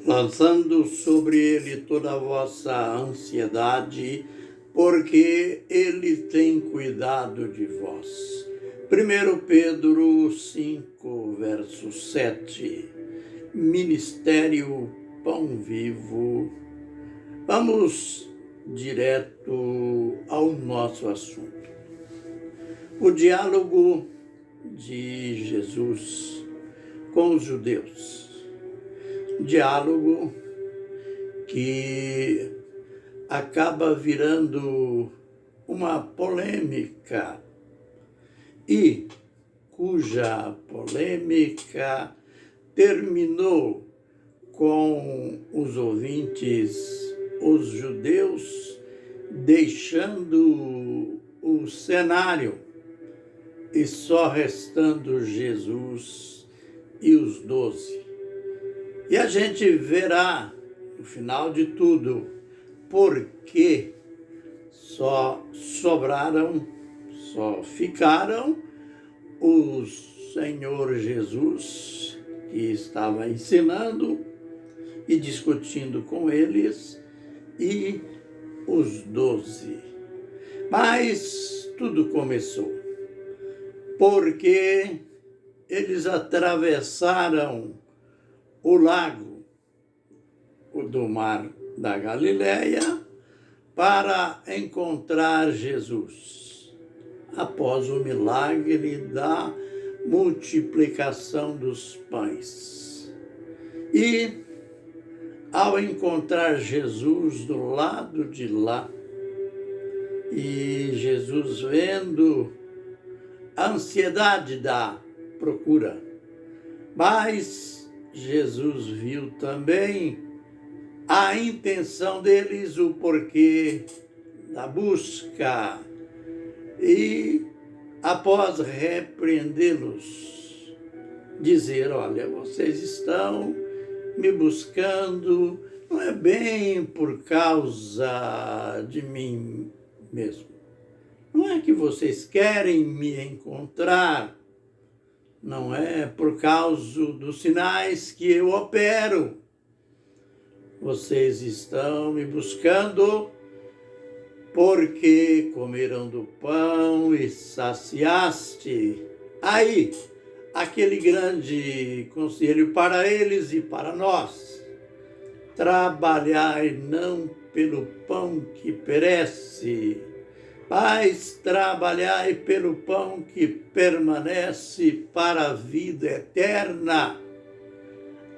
lançando sobre ele toda a vossa ansiedade, porque ele tem cuidado de vós. 1 Pedro 5, verso 7. Ministério Pão Vivo. Vamos direto ao nosso assunto. O diálogo de Jesus com os judeus. Diálogo que acaba virando uma polêmica e cuja polêmica terminou com os ouvintes, os judeus, deixando o cenário e só restando Jesus e os 12. E a gente verá, no final de tudo, por que só ficaram o Senhor Jesus, que estava ensinando e discutindo com eles, e os 12. Mas tudo começou porque eles atravessaram o lago do Mar da Galileia para encontrar Jesus, após o milagre da multiplicação dos pães. E, ao encontrar Jesus do lado de lá, e Jesus vendo a ansiedade da procura, mas Jesus viu também a intenção deles, o porquê da busca, e após repreendê-los, dizer: olha, vocês estão me buscando, não é bem por causa de mim mesmo. Não é que vocês querem me encontrar, não é por causa dos sinais que eu opero. Vocês estão me buscando porque comeram do pão e saciaste. Aí, aquele grande conselho para eles e para nós: trabalhai não pelo pão que perece, mas trabalhai pelo pão que permanece para a vida eterna,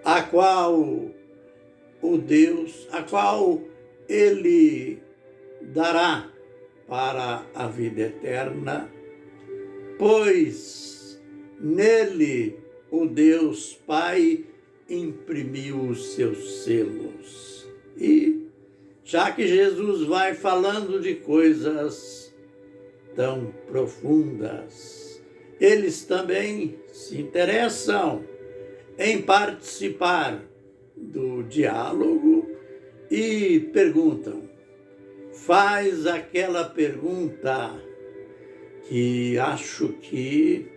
a qual Ele dará para a vida eterna, pois nele o Deus Pai imprimiu os seus selos. E já que Jesus vai falando de coisas tão profundas, eles também se interessam em participar do diálogo e perguntam. Faz aquela pergunta que acho que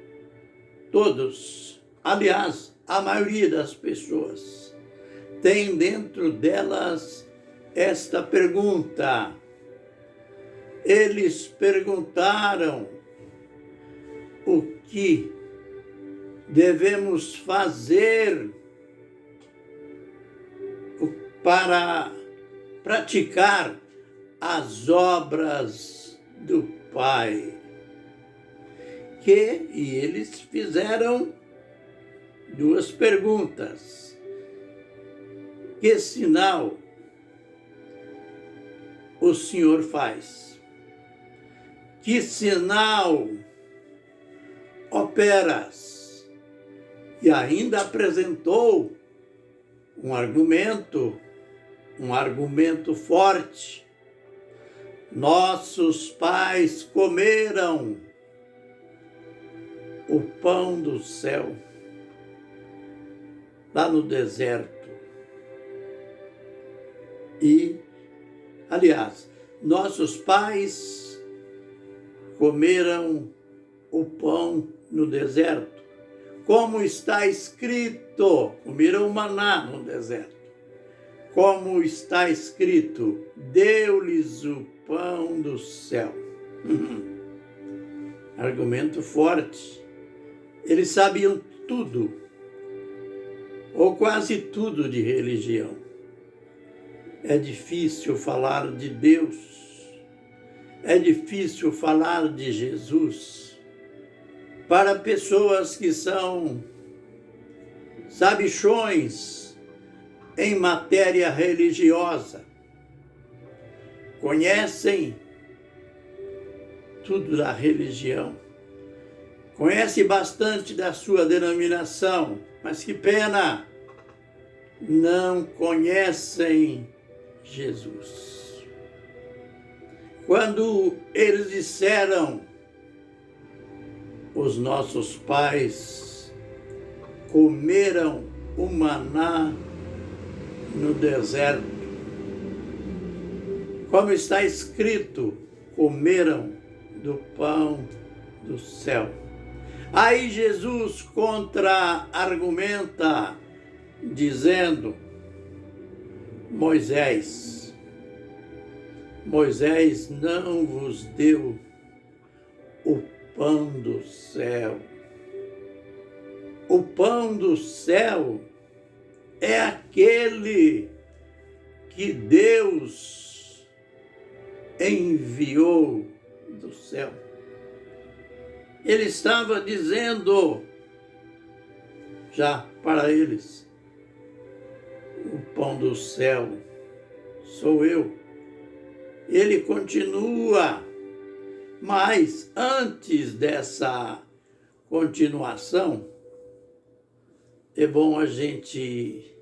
todos, aliás, a maioria das pessoas, tem dentro delas esta pergunta. Eles perguntaram o que devemos fazer para praticar as obras do Pai. E eles fizeram duas perguntas. Que sinal o Senhor faz? Que sinal operas? E ainda apresentou um argumento forte. Nossos pais comeram o pão do céu lá no deserto. E, aliás, nossos pais comeram o pão no deserto. Como está escrito, comeram maná no deserto. como está escrito, deu-lhes o pão do céu. Argumento forte. Eles sabiam tudo, ou quase tudo de religião. É difícil falar de Deus, é difícil falar de Jesus para pessoas que são sabichões em matéria religiosa. Conhecem tudo da religião, conhece bastante da sua denominação, mas que pena, não conhecem Jesus. Quando eles disseram, os nossos pais comeram o maná no deserto, como está escrito, comeram do pão do céu. Aí Jesus contra-argumenta, dizendo, Moisés não vos deu o pão do céu. O pão do céu é aquele que Deus enviou do céu. Ele estava dizendo já para eles, o pão do céu sou eu. Ele continua, mas antes dessa continuação, é bom a gente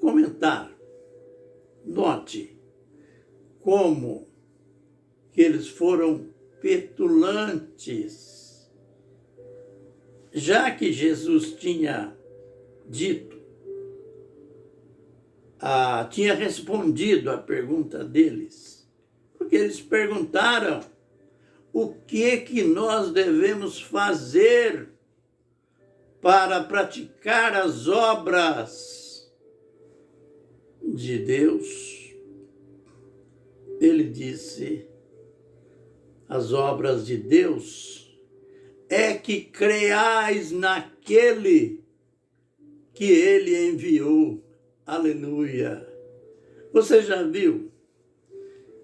comentar. Note como que eles foram petulantes, já que Jesus tinha dito, tinha respondido à pergunta deles, porque eles perguntaram o que nós devemos fazer para praticar as obras de Deus. Ele disse, as obras de Deus é que creais naquele que ele enviou. Aleluia! Você já viu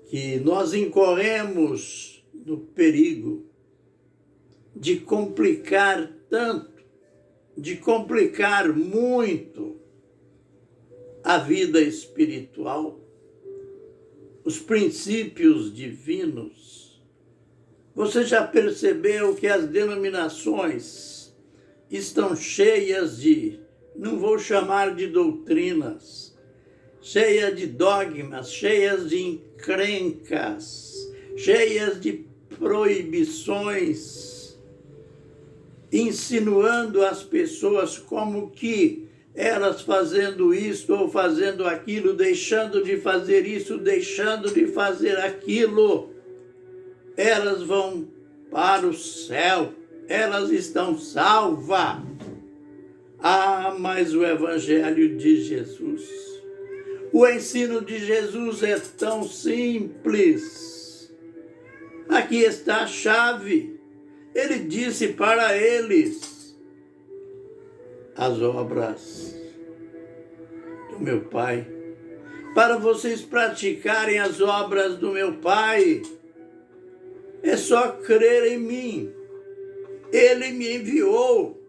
que nós incorremos no perigo de complicar tanto, de complicar muito a vida espiritual, os princípios divinos. Você já percebeu que as denominações estão cheias de, não vou chamar de doutrinas, cheias de dogmas, cheias de encrencas, cheias de proibições, insinuando às pessoas como que elas fazendo isto ou fazendo aquilo, deixando de fazer isso, deixando de fazer aquilo, elas vão para o céu, elas estão salvas. Mas o Evangelho de Jesus, o ensino de Jesus é tão simples. Aqui está a chave. Ele disse para eles, as obras do meu Pai, para vocês praticarem as obras do meu Pai, é só crer em mim. Ele me enviou.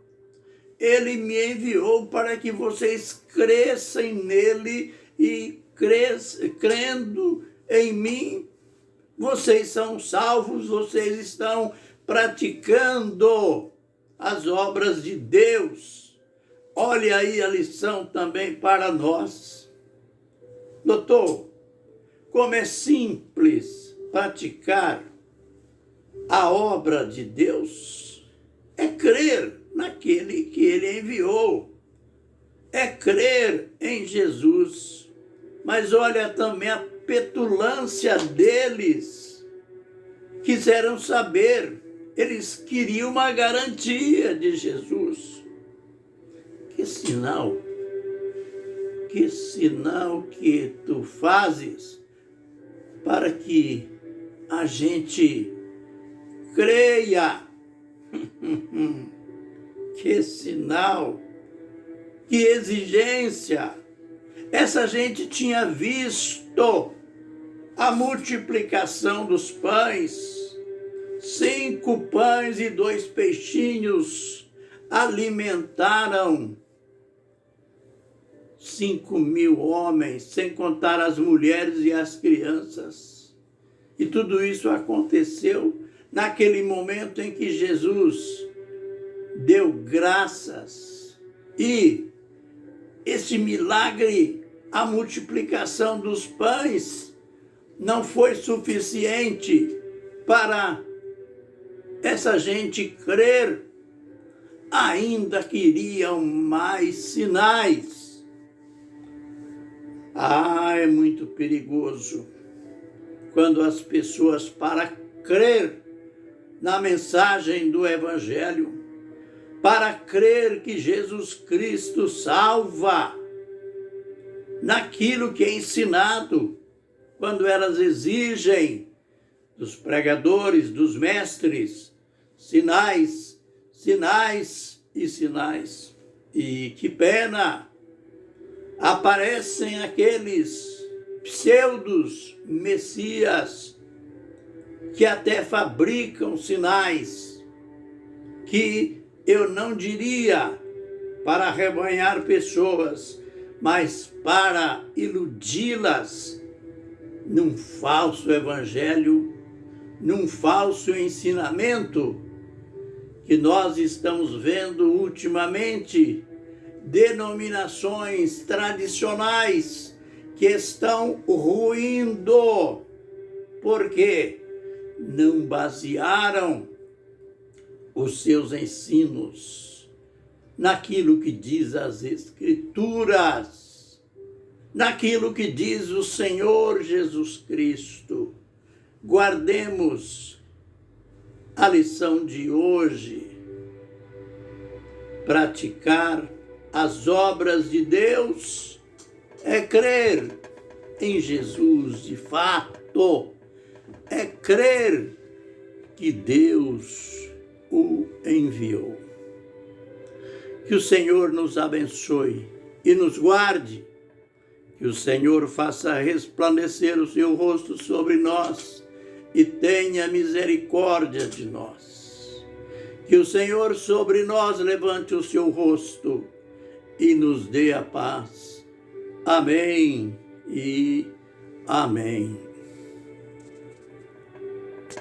Ele me enviou para que vocês cresçam nele e crendo em mim, vocês são salvos, vocês estão praticando as obras de Deus. Olha aí a lição também para nós. Doutor, como é simples praticar a obra de Deus, é crer naquele que ele enviou, é crer em Jesus. Mas olha também a petulância deles, quiseram saber, eles queriam uma garantia de Jesus. Que que sinal que tu fazes para que a gente creia. Que sinal, que exigência. Essa gente tinha visto a multiplicação dos pães, 5 pães e 2 peixinhos alimentaram 5.000 homens, sem contar as mulheres e as crianças. E tudo isso aconteceu naquele momento em que Jesus deu graças. E esse milagre, a multiplicação dos pães, não foi suficiente para essa gente crer. Ainda queriam mais sinais. É muito perigoso quando as pessoas, para crer na mensagem do Evangelho, para crer que Jesus Cristo salva, naquilo que é ensinado, quando elas exigem dos pregadores, dos mestres, sinais, sinais e sinais. E que pena! Aparecem aqueles pseudos messias que até fabricam sinais, que eu não diria para arrebanhar pessoas, mas para iludi-las num falso evangelho, num falso ensinamento que nós estamos vendo ultimamente, denominações tradicionais que estão ruindo, porque não basearam os seus ensinos naquilo que diz as Escrituras, naquilo que diz o Senhor Jesus Cristo. Guardemos a lição de hoje. Praticar as obras de Deus é crer em Jesus de fato, é crer que Deus o enviou. Que o Senhor nos abençoe e nos guarde, que o Senhor faça resplandecer o seu rosto sobre nós e tenha misericórdia de nós. Que o Senhor sobre nós levante o seu rosto e nos dê a paz. Amém e amém.